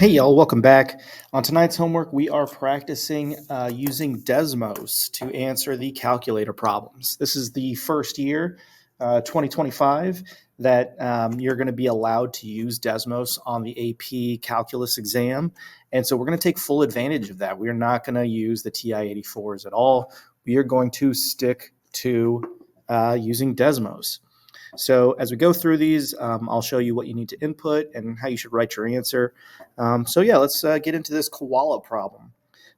Hey y'all, welcome back. On tonight's homework, we are practicing using desmos to answer the calculator problems. This is the first year, 2025, that you're going to be allowed to use desmos on the AP calculus exam. And so we're going to take full advantage of that. We're not going to use the TI-84s at all. We are going to stick to using desmos. So as we go through these, I'll show you what you need to input and how you should write your answer. Let's get into this koala problem.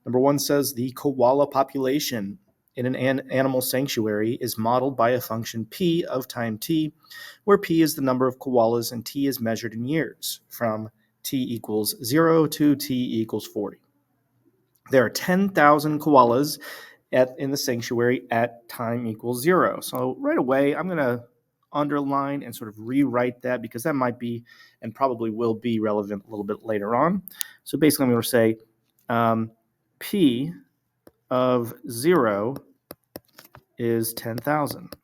Number one says the koala population in an animal sanctuary is modeled by a function p of time t, where p is the number of koalas and t is measured in years, from t equals 0 to t equals 40. There are 10,000 koalas in the sanctuary at time equals 0. So right away, I'm going to underline and sort of rewrite that because that might be and probably will be relevant a little bit later on. So basically, I'm going to say P of 0 is 10,000.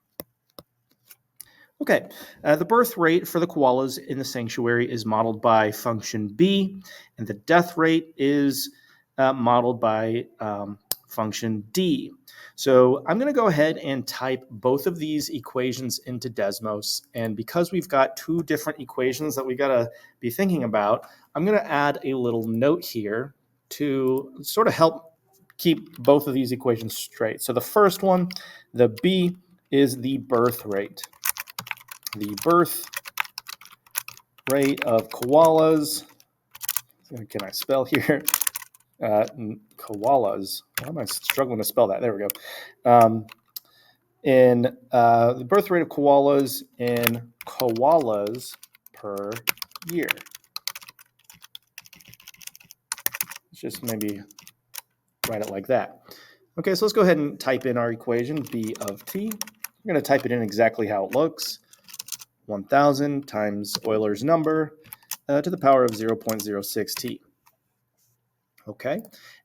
Okay, the birth rate for the koalas in the sanctuary is modeled by function B, and the death rate is modeled by function D. So I'm going to go ahead and type both of these equations into Desmos. And because we've got two different equations that we got to be thinking about, I'm going to add a little note here to sort of help keep both of these equations straight. So the first one, the B, is the birth rate. The birth rate of koalas. Can I spell here? Koalas. Why am I struggling to spell that? There we go. The birth rate of koalas in koalas per year. Let's just maybe write it like that. Okay, so let's go ahead and type in our equation, B of t. We're going to type it in exactly how it looks. 1,000 times Euler's number to the power of 0.06t. Okay,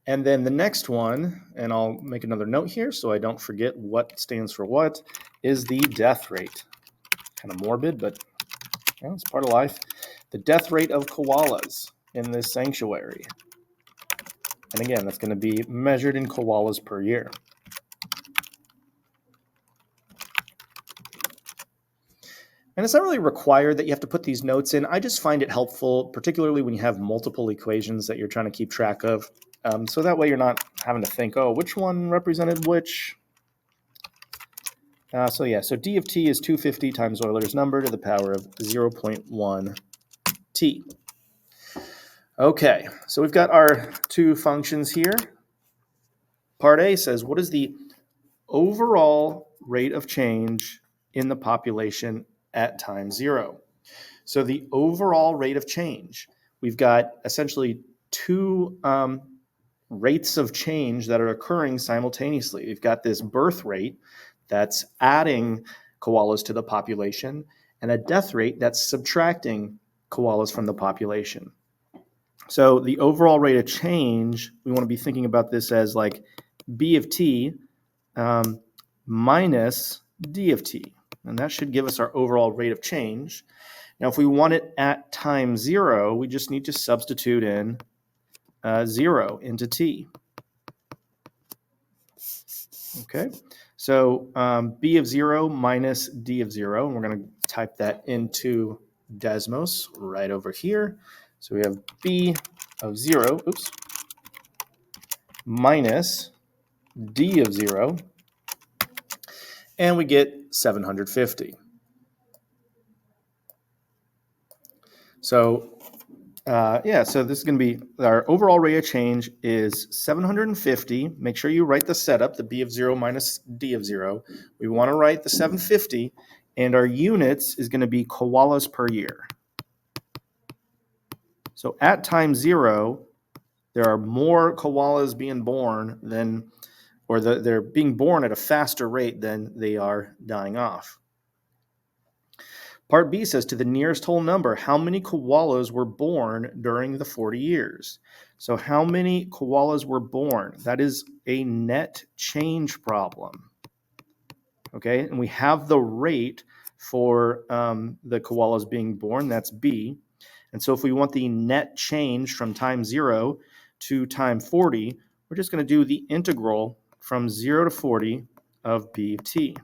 and then the next one, and I'll make another note here so I don't forget what stands for what, is the death rate. Kind of morbid, but it's part of life. The death rate of koalas in this sanctuary. And again, that's going to be measured in koalas per year. And it's not really required that you have to put these notes in. I just find it helpful, particularly when you have multiple equations that you're trying to keep track of. So that way you're not having to think, oh, which one represented which? So D of t is 250 times Euler's number to the power of 0.1 t. Okay, so we've got our two functions here. Part A says, what is the overall rate of change in the population at time 0? So the overall rate of change, we've got essentially two rates of change that are occurring simultaneously. We've got this birth rate that's adding koalas to the population and a death rate that's subtracting koalas from the population. So the overall rate of change, we want to be thinking about this as like B of t minus D of t. And that should give us our overall rate of change. Now, if we want it at time 0, we just need to substitute in 0 into t. Okay, so B of 0 minus D of 0, and we're going to type that into Desmos right over here. So we have B of 0, minus D of 0, and we get 750. So so this is going to be our overall rate of change is 750. Make sure you write the setup, the B of 0 minus D of 0. We want to write the 750, and our units is going to be koalas per year. So at time 0, there are more koalas being born than, or they're being born at a faster rate than they are dying off. Part B says, to the nearest whole number, how many koalas were born during the 40 years? So how many koalas were born? That is a net change problem. Okay, and we have the rate for the koalas being born, that's B. And so if we want the net change from time 0 to time 40, we're just going to do the integral from 0 to 40 of b of t.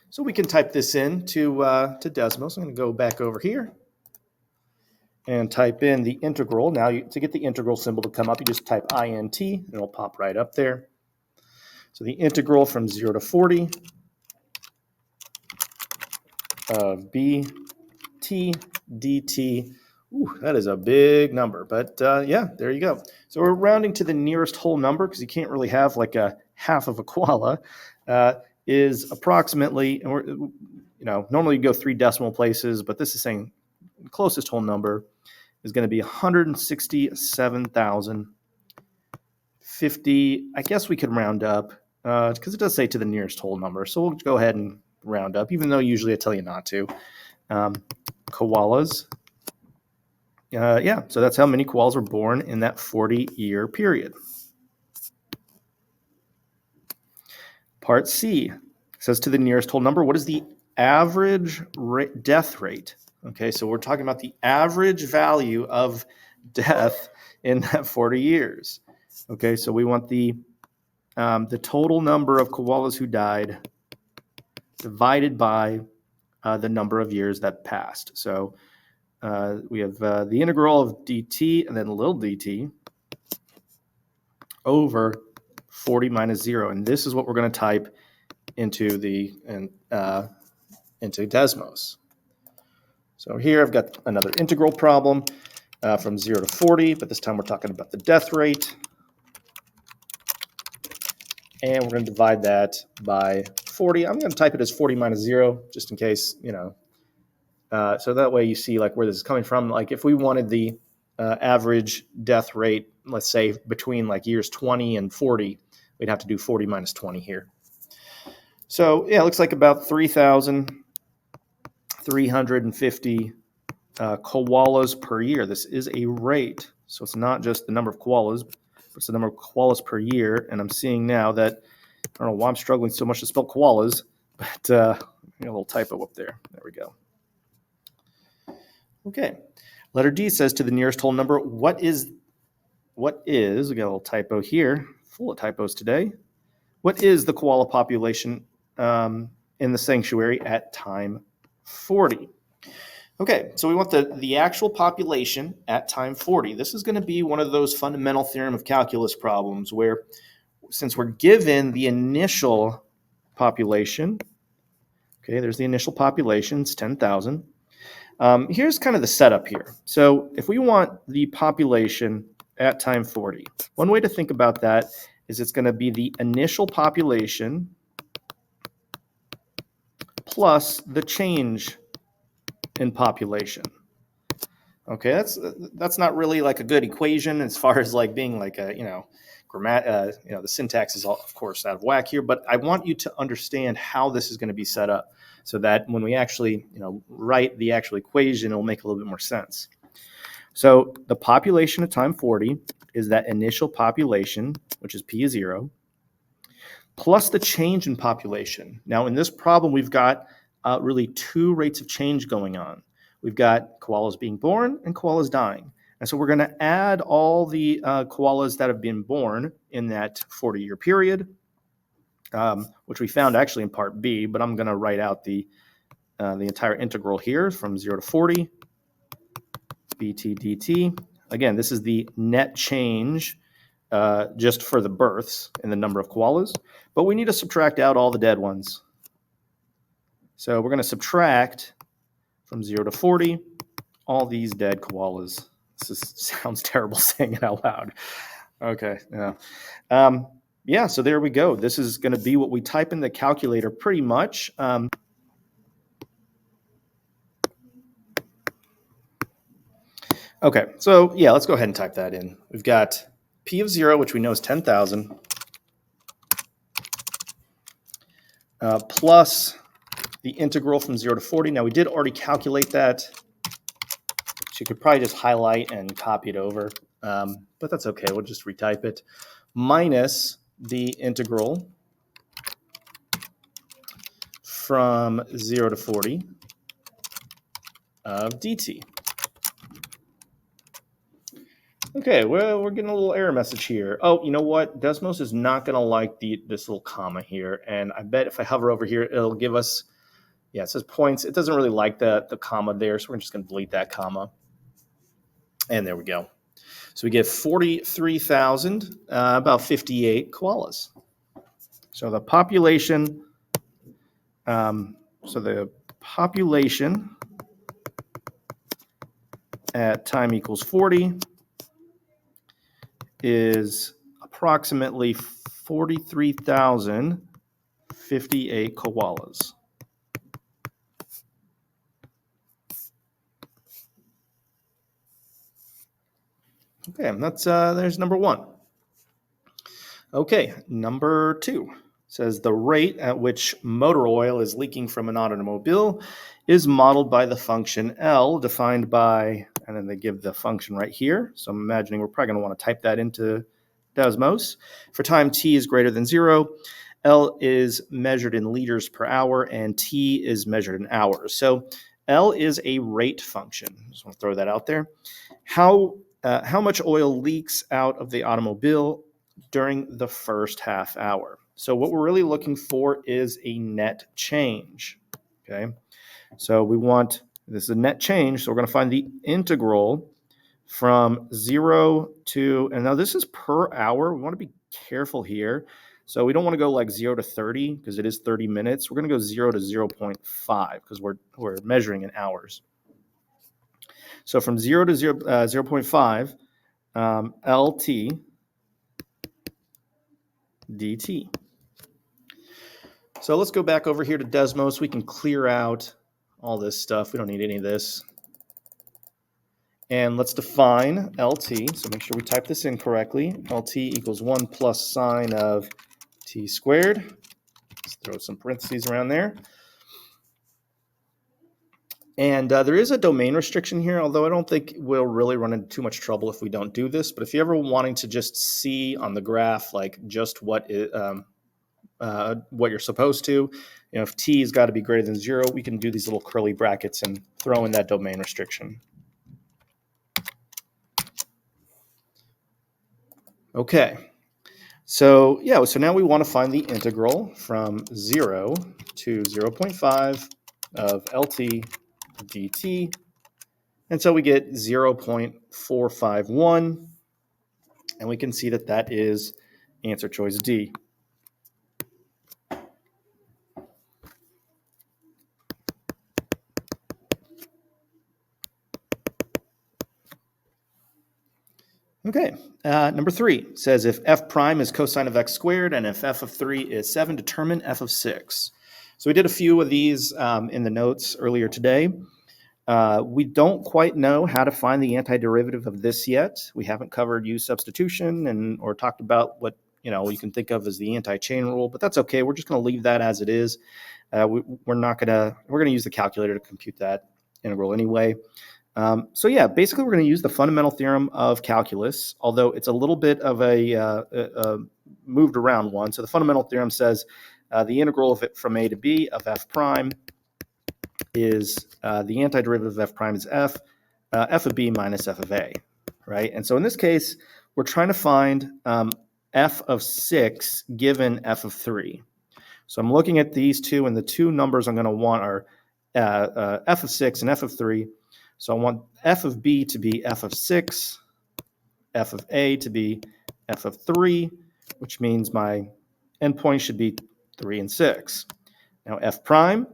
So we can type this in to Desmos. I'm going to go back over here and type in the integral. Now, to get the integral symbol to come up, you just type int, and it'll pop right up there. So the integral from 0 to 40 of b t dt. Ooh, that is a big number, but yeah, there you go. So we're rounding to the nearest whole number because you can't really have like a half of a koala. Is approximately, normally you go 3 decimal places, but this is saying the closest whole number is going to be 167,050. I guess we could round up because it does say to the nearest whole number. So we'll go ahead and round up, even though usually I tell you not to. Koalas. Yeah, so that's how many koalas were born in that 40-year period. Part C says to the nearest whole number, what is the average death rate? Okay, so we're talking about the average value of death in that 40 years. Okay, so we want the total number of koalas who died divided by the number of years that passed. So we have the integral of dt and then little dt over 40 minus 0. And this is what we're going to type into into Desmos. So here I've got another integral problem from 0 to 40, but this time we're talking about the death rate. And we're going to divide that by 40. I'm going to type it as 40 minus 0, just in case, so that way you see like where this is coming from. Like if we wanted the average death rate, let's say between like years 20 and 40, we'd have to do 40 minus 20 here. So yeah, it looks like about 3,350 koalas per year. This is a rate, so it's not just the number of koalas, but it's the number of koalas per year. And I'm seeing now that, I don't know why I'm struggling so much to spell koalas, but a little typo up there. There we go. Okay, letter D says to the nearest whole number, what is, we got a little typo here, full of typos today. What is the koala population in the sanctuary at time 40? Okay, so we want the actual population at time 40. This is going to be one of those fundamental theorem of calculus problems where, since we're given the initial population, okay, there's the initial population, it's 10,000. Here's kind of the setup here. So if we want the population at time 40, one way to think about that is it's going to be the initial population plus the change in population. Okay, that's not really like a good equation as far as like being like a, the syntax is of course out of whack here, but I want you to understand how this is going to be set up so that when we actually, write the actual equation, it'll make a little bit more sense. So the population at time 40 is that initial population, which is P is 0, plus the change in population. Now in this problem, we've got really 2 rates of change going on. We've got koalas being born and koalas dying. And so we're going to add all the koalas that have been born in that 40-year period, which we found actually in part B, but I'm going to write out the entire integral here from 0 to 40, bt dt. Again, this is the net change just for the births in the number of koalas, but we need to subtract out all the dead ones. So we're going to subtract from 0 to 40 all these dead koalas. This sounds terrible saying it out loud. Okay, yeah. Yeah, so there we go. This is going to be what we type in the calculator pretty much. Okay, so yeah, let's go ahead and type that in. We've got P of 0, which we know is 10,000, plus the integral from 0 to 40. Now, we did already calculate that, so you could probably just highlight and copy it over, but that's okay. We'll just retype it, minus the integral from 0 to 40 of dt. Okay, well, we're getting a little error message here. Oh, you know what? Desmos is not going to like this little comma here. And I bet if I hover over here, it'll give us, yeah, it says points. It doesn't really like the comma there, so we're just going to delete that comma. And there we go. So we get 43,000, about 58 koalas. So the population, at time equals 40 is approximately 43,058 koalas. Okay, that's there's number one. Okay, number two says the rate at which motor oil is leaking from an automobile is modeled by the function L, defined by, and then they give the function right here. So I'm imagining we're probably going to want to type that into Desmos. For time t is greater than 0, L is measured in liters per hour, and t is measured in hours. So L is a rate function. Just want to throw that out there. How much oil leaks out of the automobile during the first half hour? So what we're really looking for is a net change. Okay, so we want, this is a net change, so we're going to find the integral from 0 to, and now this is per hour. We want to be careful here. So we don't want to go like 0 to 30 because it is 30 minutes. We're going to go 0 to 0.5 because we're measuring in hours. So from 0 to 0.5, LT dt. So let's go back over here to Desmos. We can clear out all this stuff. We don't need any of this. And let's define LT. So make sure we type this in correctly. LT equals 1 plus sine of t squared. Let's throw some parentheses around there. And there is a domain restriction here, although I don't think we'll really run into too much trouble if we don't do this. But if you're ever wanting to just see on the graph, like just what you're supposed to, if t has got to be greater than 0, we can do these little curly brackets and throw in that domain restriction. Okay, so now we want to find the integral from 0 to 0.5 of LT dt. And so we get 0.451, and we can see that that is answer choice D. Okay, number 3 says if f prime is cosine of x squared and if f of 3 is 7, determine f of 6. So we did a few of these in the notes earlier today. We don't quite know how to find the antiderivative of this yet. We haven't covered U substitution or talked about what you can think of as the anti-chain rule, but that's okay. We're just going to leave that as it is. We're going to use the calculator to compute that integral anyway. So basically we're going to use the fundamental theorem of calculus, although it's a little bit of a moved around one. So the fundamental theorem says the integral of it from a to b of f prime is the antiderivative of f prime is f of b minus f of a, right? And so in this case, we're trying to find f of 6 given f of 3. So I'm looking at these two, and the two numbers I'm going to want are f of 6 and f of 3. So I want f of b to be f of 6, f of a to be f of 3, which means my endpoint should be 3 and 6. Now f prime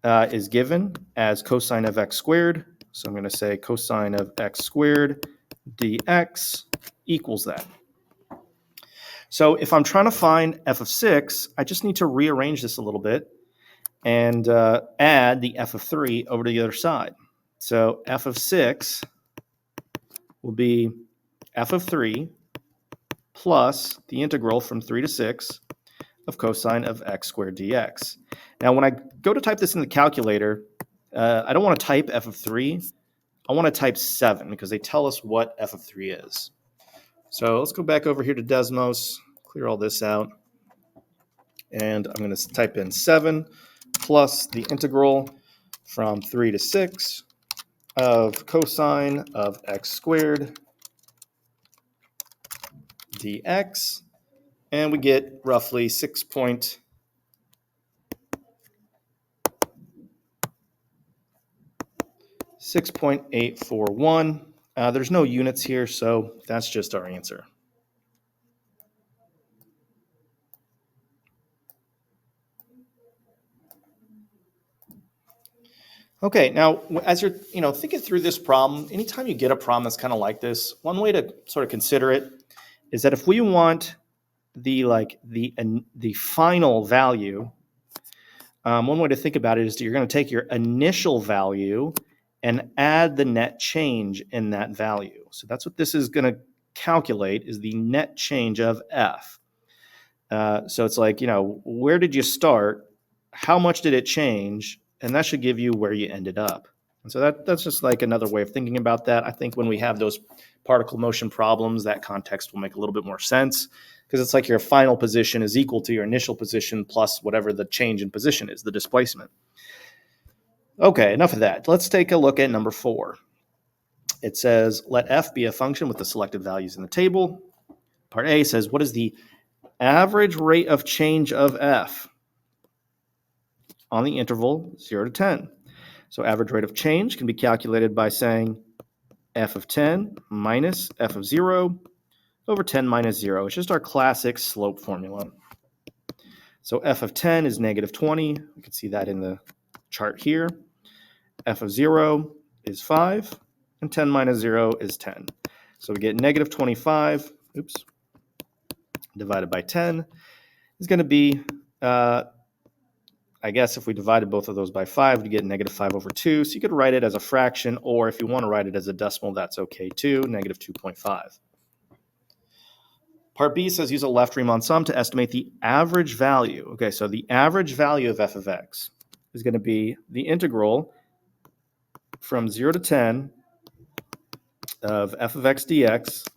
is given as cosine of x squared. So I'm going to say cosine of x squared dx equals that. So if I'm trying to find f of 6, I just need to rearrange this a little bit and add the f of 3 over to the other side. So f of 6 will be f of 3 plus the integral from 3 to 6 of cosine of x squared dx. Now, when I go to type this in the calculator, I don't want to type f of 3. I want to type 7 because they tell us what f of 3 is. So let's go back over here to Desmos, clear all this out. And I'm going to type in 7 plus the integral from 3 to 6 of cosine of x squared dx, and we get roughly 6.841. There's no units here, so that's just our answer. Okay, now as you're thinking through this problem, anytime you get a problem that's kind of like this, one way to sort of consider it is that if we want the final value, one way to think about it is you're going to take your initial value and add the net change in that value. So that's what this is going to calculate, is the net change of f. So it's like, where did you start? How much did it change? And that should give you where you ended up. And so that's just like another way of thinking about that. I think when we have those particle motion problems, that context will make a little bit more sense, because it's like your final position is equal to your initial position plus whatever the change in position is, the displacement. Okay, enough of that. Let's take a look at number 4. It says, let f be a function with the selected values in the table. Part A says, what is the average rate of change of f on the interval 0 to 10? So average rate of change can be calculated by saying f of 10 minus f of 0 over 10 minus 0. It's just our classic slope formula. So f of 10 is negative 20. We can see that in the chart here. F of 0 is 5, and 10 minus 0 is 10. So we get negative 25, divided by 10 is going to be, I guess if we divided both of those by 5, we get negative 5 over 2. So you could write it as a fraction, or if you want to write it as a decimal, that's okay too, negative 2.5. Part B says use a left Riemann sum to estimate the average value. Okay, so the average value of f of x is going to be the integral from 0 to 10 of f of x dx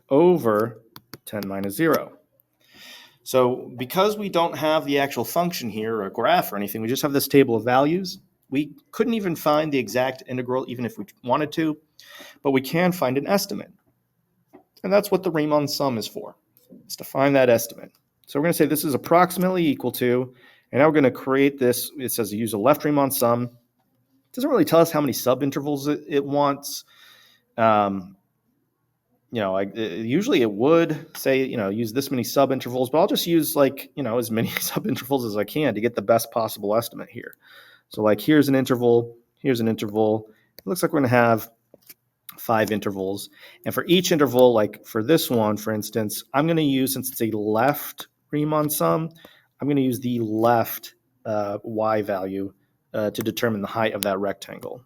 over 10 minus 0. So because we don't have the actual function here or a graph or anything, we just have this table of values, we couldn't even find the exact integral even if we wanted to, but we can find an estimate. And that's what the Riemann sum is for. It's to find that estimate. So we're going to say this is approximately equal to, and now we're going to create this. It says use a left Riemann sum. It doesn't really tell us how many subintervals it wants. Usually it would say, use this many subintervals, but I'll just use as many subintervals as I can to get the best possible estimate here. So here's an interval, here's an interval. It looks like we're going to have 5 intervals. And for each interval, for this one, for instance, I'm going to use, since it's a left Riemann sum, I'm going to use the left y value to determine the height of that rectangle.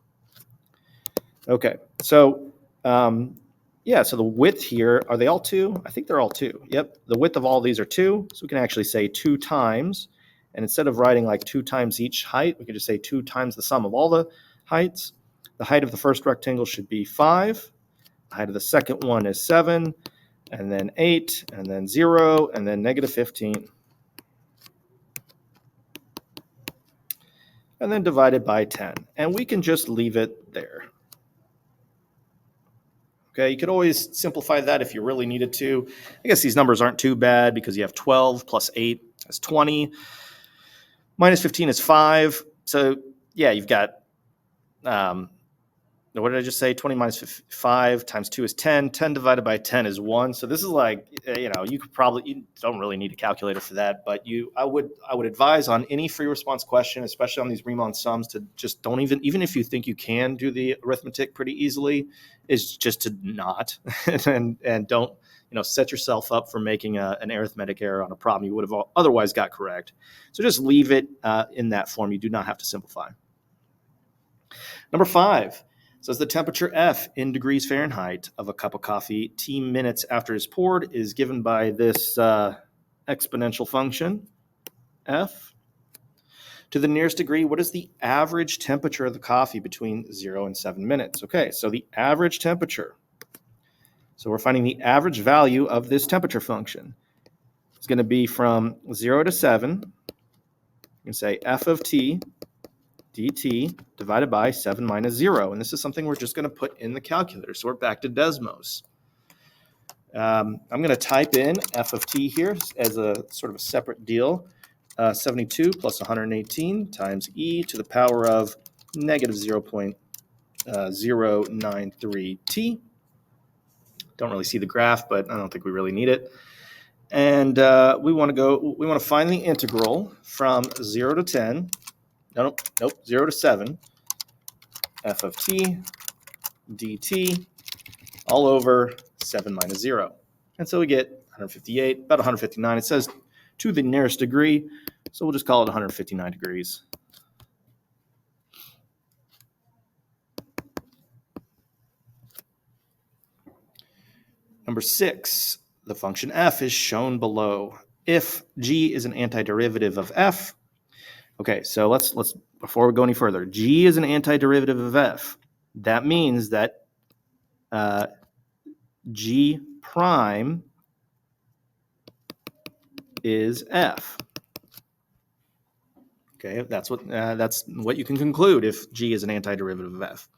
Okay, so so the width here, are they all 2? I think they're all 2. Yep, the width of all these are 2, so we can actually say 2 times, and instead of writing 2 times each height, we could just say 2 times the sum of all the heights. The height of the first rectangle should be 5, the height of the second one is 7, and then 8, and then 0, and then negative 15. And then divided by 10, and we can just leave it there. Okay, you could always simplify that if you really needed to. I guess these numbers aren't too bad because you have 12 plus 8 is 20. Minus 15 is 5. So, yeah, you've got, what did I just say? 20 minus 5 times 2 is 10. 10 divided by 10 is 1. So this is you don't really need a calculator for that, but I would advise on any free response question, especially on these Riemann sums, to just don't even if you think you can do the arithmetic pretty easily, is just to not and don't set yourself up for making an arithmetic error on a problem you would have otherwise got correct. So just leave it in that form. You do not have to simplify. Number 5. Says the temperature F in degrees Fahrenheit of a cup of coffee T minutes after it's poured is given by this exponential function, F. To the nearest degree, what is the average temperature of the coffee between 0 and 7 minutes? Okay, so the average temperature. So we're finding the average value of this temperature function. It's going to be from 0 to 7. You can say F of T dt divided by 7 minus 0. And this is something we're just going to put in the calculator. So we're back to desmos. I'm going to type in f of t here as a sort of a separate deal. 72 plus 118 times e to the power of negative 0.093t. Don't really see the graph, but I don't think we really need it. And we want to find the integral from 0 to 10. Nope, 0 to 7. F of t dt all over 7 minus 0. And so we get 158, about 159. It says to the nearest degree, so we'll just call it 159 degrees. Number 6, the function f is shown below. If g is an antiderivative of f, okay, so let's before we go any further, g is an antiderivative of f. That means that g prime is f. Okay, that's what you can conclude if g is an antiderivative of f.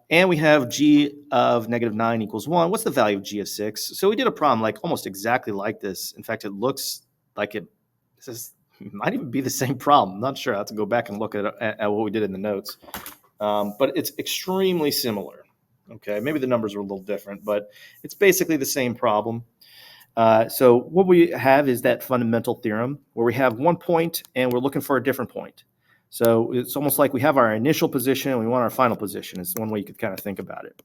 And we have g of negative 9 equals 1. What's the value of g of 6? So we did a problem like almost exactly like this. In fact, it looks like it might even be the same problem. I'm not sure. I have to go back and look at what we did in the notes. But it's extremely similar. Okay, maybe the numbers are a little different, but it's basically the same problem. So what we have is that fundamental theorem where we have one point and we're looking for a different point. So it's almost like we have our initial position and we want our final position. It's one way you could kind of think about it.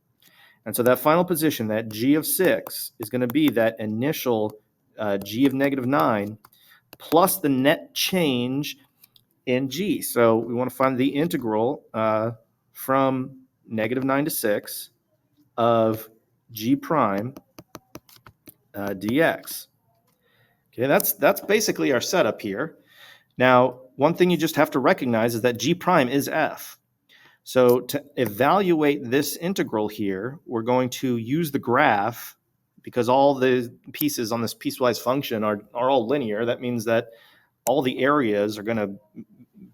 And so that final position, that g of 6, is going to be that initial g of negative 9 plus the net change in g. So we want to find the integral from negative 9 to 6 of g prime dx. Okay, that's basically our setup here. Now, one thing you just have to recognize is that g prime is f. So to evaluate this integral here, we're going to use the graph because all the pieces on this piecewise function are all linear. That means that all the areas are going to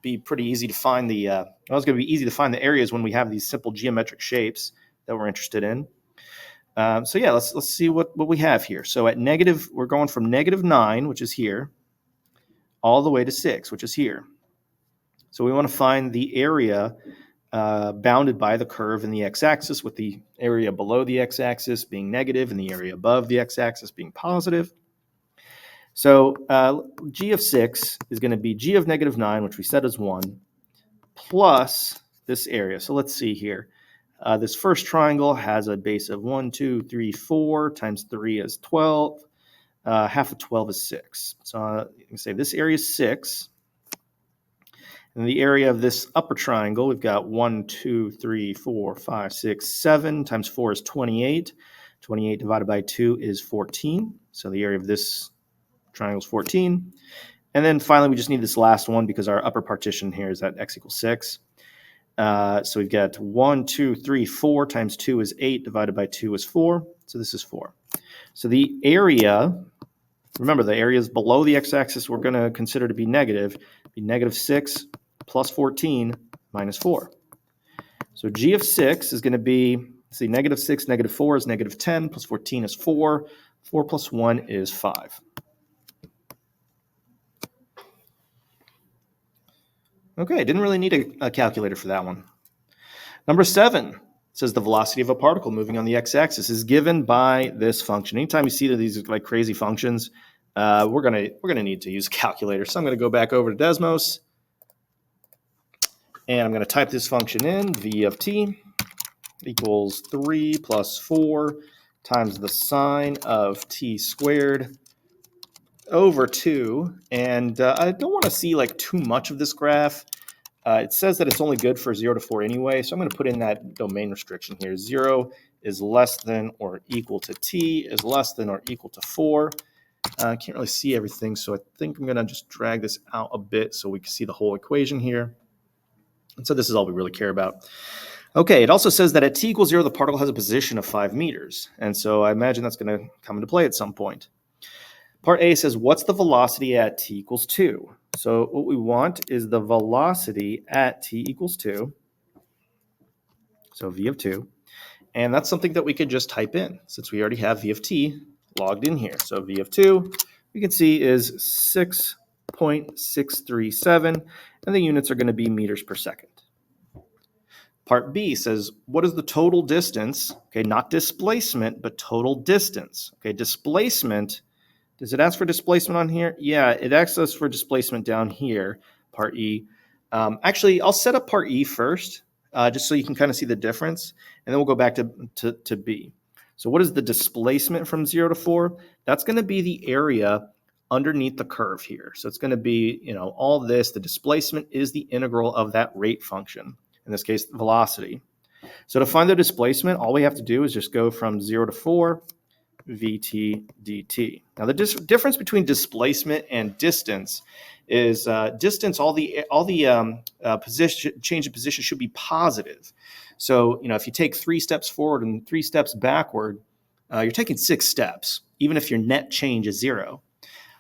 be pretty easy to find it's going to be easy to find the areas when we have these simple geometric shapes that we're interested in. So yeah, let's see what we have here. So at negative, we're going from negative 9, which is here, all the way to 6, which is here. So we want to find the area bounded by the curve in the x-axis, with the area below the x-axis being negative and the area above the x-axis being positive. So g of 6 is going to be g of negative 9, which we set as 1, plus this area. So let's see here. This first triangle has a base of 1, 2, 3, 4 times 3 is 12. Half of 12 is 6. So you can say this area is 6. And the area of this upper triangle, we've got 1, 2, 3, 4, 5, 6, 7 times 4 is 28. 28 divided by 2 is 14. So the area of this triangle is 14. And then finally, we just need this last one because our upper partition here is at x equals 6. So we've got 1, 2, 3, 4 times 2 is 8, divided by 2 is 4. So this is 4. So the area, remember the areas below the x-axis we're going to consider to be negative, be negative 6 plus 14 minus 4. So g of 6 is going to be, let's see, negative 6, negative 4 is negative 10, plus 14 is 4. 4 plus 1 is 5. Okay, didn't really need a calculator for that one. Number 7 says the velocity of a particle moving on the x-axis is given by this function. Anytime you see these like crazy functions, we're gonna need to use a calculator. So I'm going to go back over to Desmos, and I'm going to type this function in. V of t equals 3 plus 4 times the sine of t squared over 2, and I don't want to see like too much of this graph. It says that it's only good for 0 to 4 anyway, so I'm going to put in that domain restriction here. 0 is less than or equal to t is less than or equal to 4. I can't really see everything, so I think I'm going to just drag this out a bit so we can see the whole equation here. And so this is all we really care about. Okay, it also says that at t equals 0, the particle has a position of 5 meters, and so I imagine that's going to come into play at some point. Part A says, what's the velocity at t equals 2? So what we want is the velocity at t equals 2, so v of 2. And that's something that we could just type in since we already have v of t logged in here. So v of 2, we can see is 6.637, and the units are going to be meters per second. Part B says, what is the total distance? Okay, not displacement, but total distance. Okay, displacement. Does it ask for displacement on here? Yeah, it asks us for displacement down here, part E. Actually, I'll set up part E first, just so you can kind of see the difference, and then we'll go back to B. So what is the displacement from 0 to 4? That's going to be the area underneath the curve here. So it's going to be, all this. The displacement is the integral of that rate function, in this case, velocity. So to find the displacement, all we have to do is just go from 0 to 4, vt dt. Now the difference between displacement and distance is distance. All the position change in position should be positive. So if you take 3 steps forward and 3 steps backward, you're taking 6 steps, even if your net change is 0.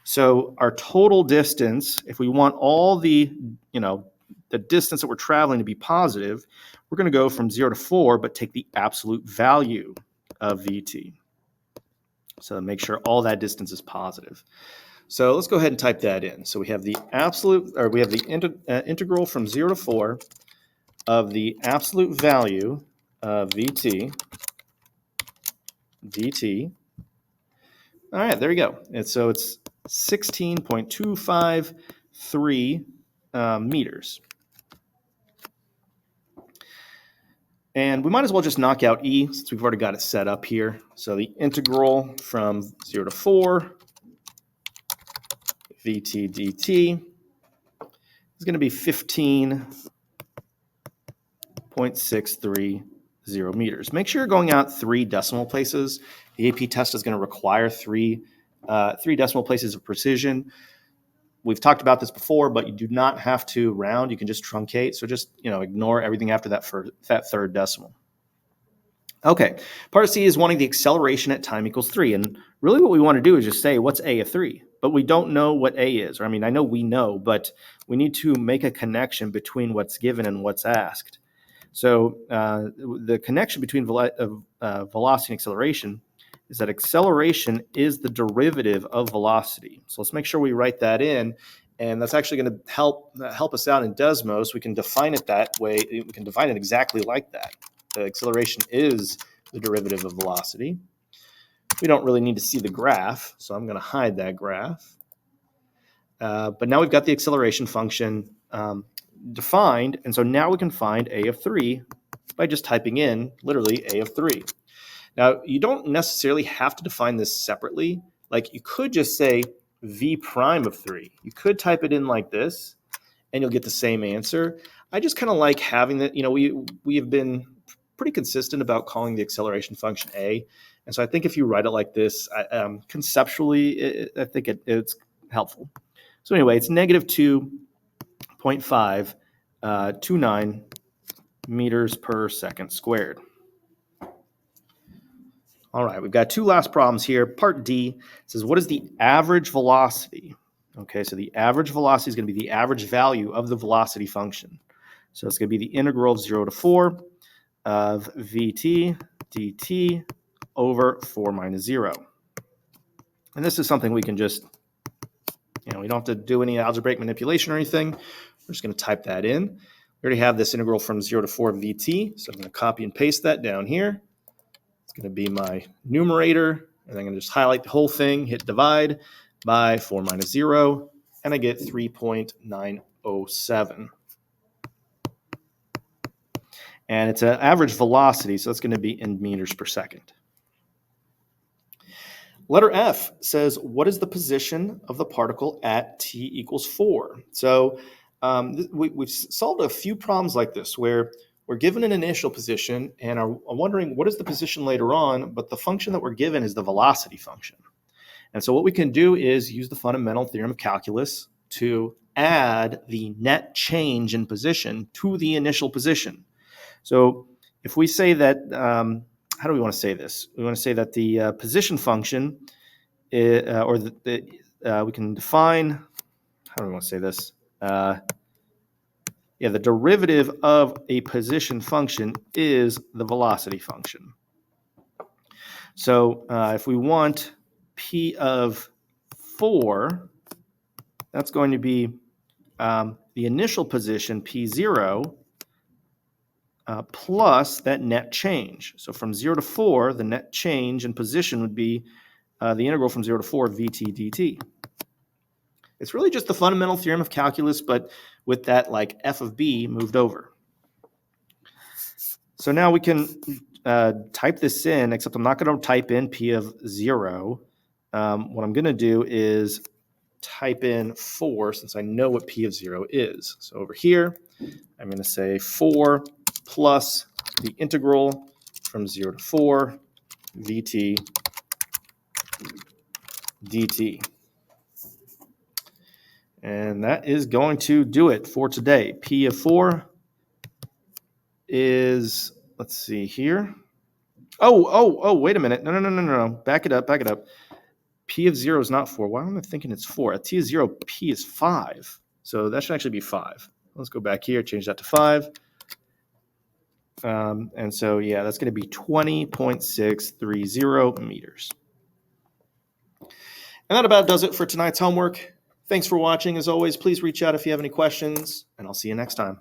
So our total distance, if we want all the distance that we're traveling to be positive, we're going to go from 0 to 4, but take the absolute value of vt. So make sure all that distance is positive. So let's go ahead and type that in. So we have the integral from 0 to 4 of the absolute value of vt dt. All right, there we go. And so it's 16.253 meters. And we might as well just knock out E since we've already got it set up here. So the integral from 0 to 4 vt dt is going to be 15.630 meters. Make sure you're going out 3 decimal places. The AP test is going to require 3 decimal places of precision. We've talked about this before, but you do not have to round. You can just truncate. So just ignore everything after that third decimal. Okay, part C is wanting the acceleration at time equals 3. And really what we want to do is just say, what's A of 3? But we don't know what A is. Or I know we know, but we need to make a connection between what's given and what's asked. So the connection between velocity and acceleration is that acceleration is the derivative of velocity. So let's make sure we write that in. And that's actually going to help us out in Desmos. We can define it that way. We can define it exactly like that. The acceleration is the derivative of velocity. We don't really need to see the graph, so I'm going to hide that graph. But now we've got the acceleration function defined, and so now we can find A of 3 by just typing in literally A of 3. Now, you don't necessarily have to define this separately. Like you could just say V prime of 3. You could type it in like this, and you'll get the same answer. I just kind of like having that. We have been pretty consistent about calling the acceleration function A. And so I think if you write it like this, conceptually, I think it's helpful. So anyway, it's negative 2.529 meters per second squared. All right, we've got 2 last problems here. Part D says, what is the average velocity? Okay, so the average velocity is going to be the average value of the velocity function. So it's going to be the integral of 0 to 4 of vt dt over 4 minus 0. And this is something we can just, we don't have to do any algebraic manipulation or anything. We're just going to type that in. We already have this integral from 0 to 4 vt, so I'm going to copy and paste that down here. It's going to be my numerator, and I'm going to just highlight the whole thing, hit divide by 4 minus 0, and I get 3.907. And it's an average velocity, so it's going to be in meters per second. Letter F says, what is the position of the particle at t equals 4? So we've solved a few problems like this where we're given an initial position and are wondering what is the position later on, but the function that we're given is the velocity function. And so what we can do is use the fundamental theorem of calculus to add the net change in position to the initial position. So if we say that, how do we want to say this? We want to say that the position function we can define, how do we want to say this? The derivative of a position function is the velocity function. So if we want p of 4, that's going to be the initial position, p0, plus that net change. So from 0 to 4, the net change in position would be the integral from 0 to 4 vt dt. It's really just the fundamental theorem of calculus, but with that like f of b moved over. So now we can type this in, except I'm not going to type in p of 0. What I'm going to do is type in 4, since I know what p of 0 is. So over here, I'm going to say 4 plus the integral from 0 to 4 vt dt. And that is going to do it for today. P of 4 is, let's see here. Oh, wait a minute. No. Back it up. P of 0 is not 4. Why am I thinking it's 4? At t of 0, P is 5. So that should actually be 5. Let's go back here, change that to 5. And so, yeah, that's going to be 20.630 meters. And that about does it for tonight's homework. Thanks for watching. As always, please reach out if you have any questions, and I'll see you next time.